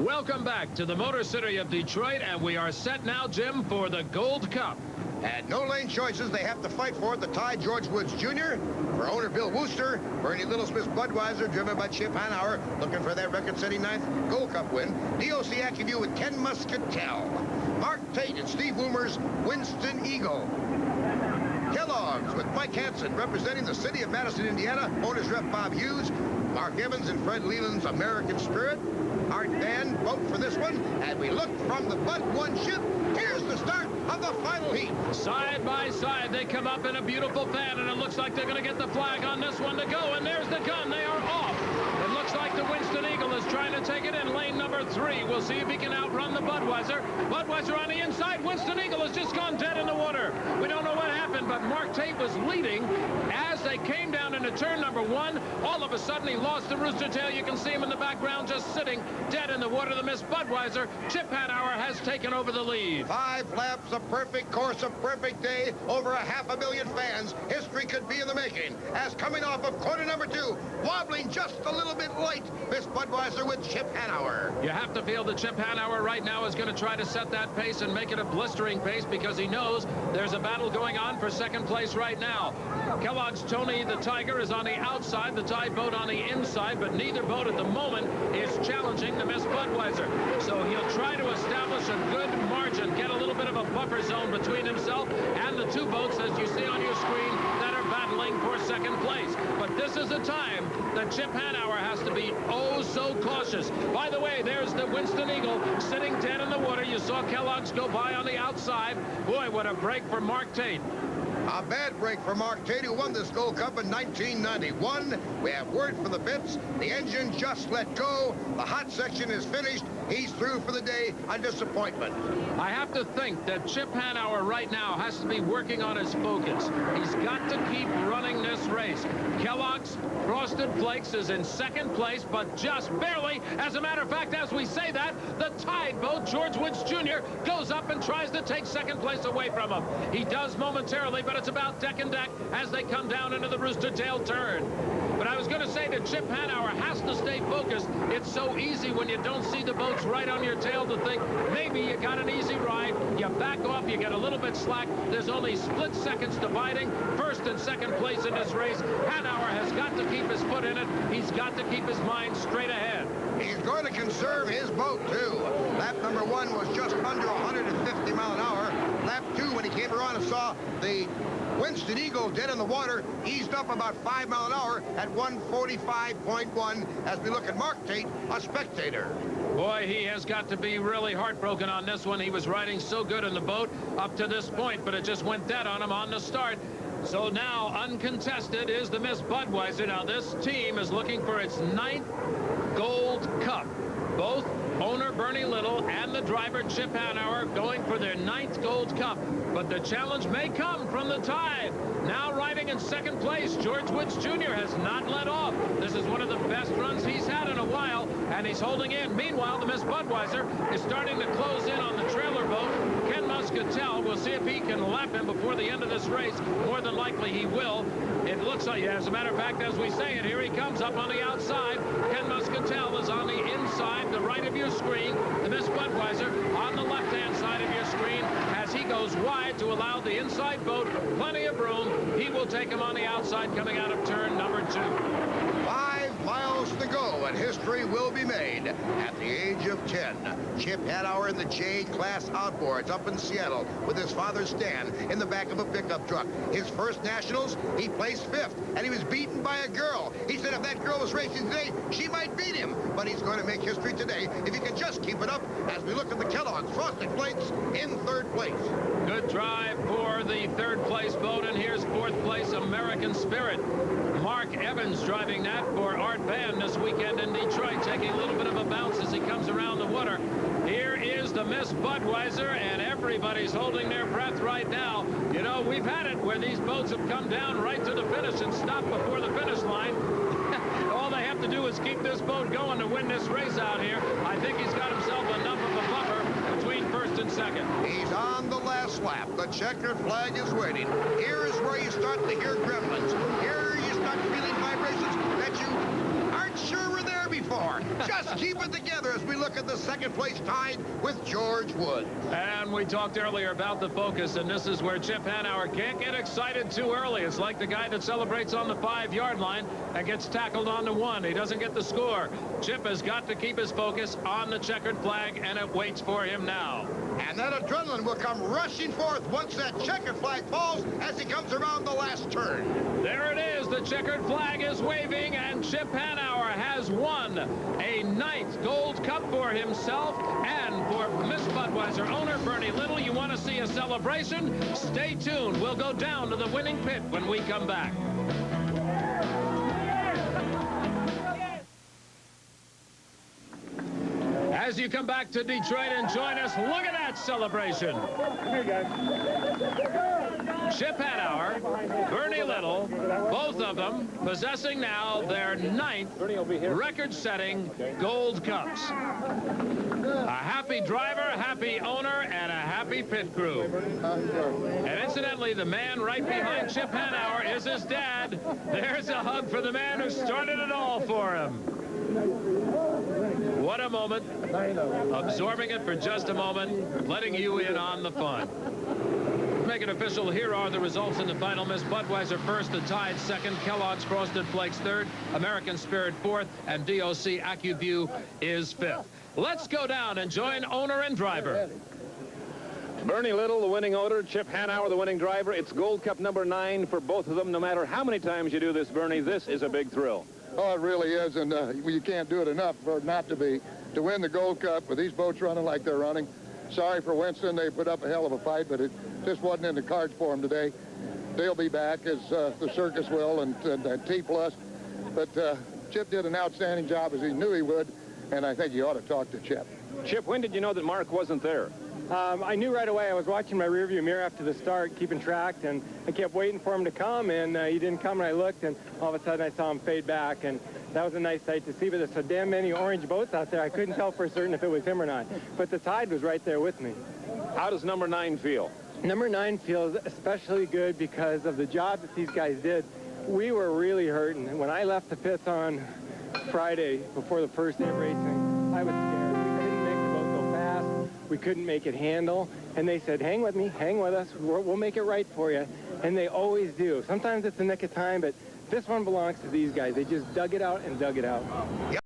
Welcome back to the Motor City of Detroit, and we are set now, Jim, for the Gold Cup. And no lane choices. They have to fight for it. The tie, George Woods Jr. For owner Bill Wooster. Bernie Littlesmith's Budweiser, driven by Chip Hanauer, looking for that record-setting 9th Gold Cup win. DOC AccuView with Ken Muscatel. Mark Tate and Steve Woomer's Winston Eagle. Kellogg's with Mike Hansen, representing the city of Madison, Indiana. Owners rep Bob Hughes. Mark Evans and Fred Leland's American Spirit. Art Van vote for this one. And we look from the Bud 1 ship. Here's the start of the final heat. Side by side, they come up in a beautiful fan, and it looks like they're going to get the flag on this one to go. And there's the gun. They are off. It looks like the Winston Eagle is trying to take it in lane number 3. We'll see if he can outrun the Budweiser. Budweiser on the inside. Winston Eagle has just gone dead in the water. We don't know what happened, but Mark Tate was leading as they came down into turn number 1. All of a sudden, he lost the rooster tail. You can see him in the background just sitting dead in the water. The Miss Budweiser. Chip Hanauer has taken over the lead. 5 laps, a perfect course, a perfect day. Over 500,000 fans. History could be in the making. As coming off of corner number 2, wobbling just a little bit light, Miss Budweiser with Chip Hanauer. You have to feel that Chip Hanauer right now is going to try to set that pace and make it a blistering pace, because he knows there's a battle going on for second place right now. Kellogg's Tony the Tiger is on the outside, the Tide boat on the inside, but neither boat at the moment is challenging the Miss Budweiser. So he'll try to establish a good margin, get a little bit of a buffer zone between himself and the 2 boats, as you see on your screen, that are battling for second place. But this is a time that Chip Hanauer has to be oh so cautious. By the way, there's the Winston Eagle sitting dead in the water. You saw Kellogg's go by on the outside. Boy, what a break for Mark Tate. A bad break for Mark Tate, who won this Gold Cup in 1991. We have word from the pits. The engine just let go. The hot section is finished. He's through for the day. A disappointment. I have to think that Chip Hanauer right now has to be working on his focus. He's got to keep running this race. Kellogg's Frosted Flakes is in second place, but just barely. As a matter of fact, as we say that, the Tide boat, George Woods Jr., goes up and tries to take second place away from him. He does momentarily, but it's about deck and deck as they come down into the rooster tail turn. But I was going to say that Chip Hanauer has to stay focused. It's so easy when you don't see the boats right on your tail to think maybe you got an easy ride. You back off, you get a little bit slack. There's only split seconds dividing first and second place in this race. Hanauer has got to keep his foot in it. He's got to keep his mind straight ahead. He's going to conserve his boat, too. Lap number 1 was just under 150 mile an hour. Lap 2, when he came around and saw the Winston Eagle dead in the water, eased up about 5 mile an hour at 145.1 as we look at Mark Tate, a spectator. Boy, he has got to be really heartbroken on this one. He was riding so good in the boat up to this point, but it just went dead on him on the start. So now, uncontested, is the Miss Budweiser. Now, this team is looking for its 9th Gold Cup. Both owner Bernie Little and the driver Chip Hanauer going for their 9th Gold Cup. But the challenge may come from the Tide. Now riding in second place, George Woods Jr. has not let off. This is one of the best runs he's had in a while, and he's holding in. Meanwhile, the Miss Budweiser is starting to close in on the trailer boat. Ken Muscatel, we'll see if he can lap him before the end of this race. More than likely he will. It looks like, as a matter of fact, as we say it, here he comes up on the outside. Ken Muscatel is on the inside, the right of your screen. The Miss Budweiser on the left-hand side of your screen as he goes wide to allow the inside boat plenty of room. He will take him on the outside coming out of turn number 2. 5 miles to go, and history will be made. At the age of 10, Chip Hanauer in the J-Class outboards up in Seattle with his father Stan in the back of a pickup truck. His first nationals, he placed 5th, and he was beaten by a girl. He said if that girl was racing today, she might beat him. But he's going to make history today if he can just keep it up as we look at the Kellogg's Frosted Flakes in 3rd place. Good drive for the 3rd place boat, and here's 4th place American Spirit. Mark Evans driving that for Art Van this weekend in Detroit, taking a little bit of a bounce as he comes around the water. Here is the Miss Budweiser, and everybody's holding their breath right now. You know, we've had it where these boats have come down right to the finish and stopped before the finish line. All they have to do is keep this boat going to win this race out here. I think he's got himself enough of a buffer between first and second. He's on the last lap. The checkered flag is waiting. Here is where you start to hear gremlins. Here you start feeling vibrations that you aren't sure were there before. Just keep it together as we look at the second place tied with George Woods. And we talked earlier about the focus, and this is where Chip Hanauer can't get excited too early. It's like the guy that celebrates on the 5-yard line and gets tackled on the 1. He doesn't get the score. Chip has got to keep his focus on the checkered flag, and it waits for him now. And that adrenaline will come rushing forth once that checkered flag falls as he comes around the last turn. There it is. The checkered flag is waving, and Chip Hanauer has won a 9th Gold Cup for himself and for Miss Budweiser owner Bernie Little. You want to see a celebration? Stay tuned. We'll go down to the winning pit when we come back. As you come back to Detroit and join us, look at that celebration. Chip Hanauer, Bernie Little, both of them possessing now their 9th record-setting Gold Cups. A happy driver, happy owner, and a happy pit crew. And incidentally, the man right behind Chip Hanauer is his dad. There's a hug for the man who started it all for him. What a moment. Absorbing it for just a moment, letting you in on the fun. Make it official, here are the results in the final. Miss Budweiser first, the Tide second, Kellogg's Frosted Flakes third, American Spirit fourth, and DOC AccuView is fifth. Let's go down and join owner and driver. Bernie Little, the winning owner, Chip Hanauer, the winning driver. It's Gold Cup number 9 for both of them. No matter how many times you do this, Bernie, this is a big thrill. Oh, it really is, and you can't do it enough for it not to be. To win the Gold Cup with these boats running like they're running. Sorry for Winston, they put up a hell of a fight, but it just wasn't in the cards for them today. They'll be back, as the circus will, and T+. But Chip did an outstanding job, as he knew he would, and I think you ought to talk to Chip. Chip, when did you know that Mark wasn't there? I knew right away. I was watching my rearview mirror after the start, keeping track, and I kept waiting for him to come, and he didn't come, and I looked, and all of a sudden I saw him fade back, and that was a nice sight to see, but there's so damn many orange boats out there, I couldn't tell for certain if it was him or not. But the Tide was right there with me. How does number 9 feel? Number 9 feels especially good because of the job that these guys did. We were really hurting. When I left the pits on Friday before the first day of racing, I was scared. We couldn't make it handle, and they said, hang with me, hang with us, we'll make it right for you, and they always do. Sometimes it's the nick of time, but this one belongs to these guys. They just dug it out and dug it out.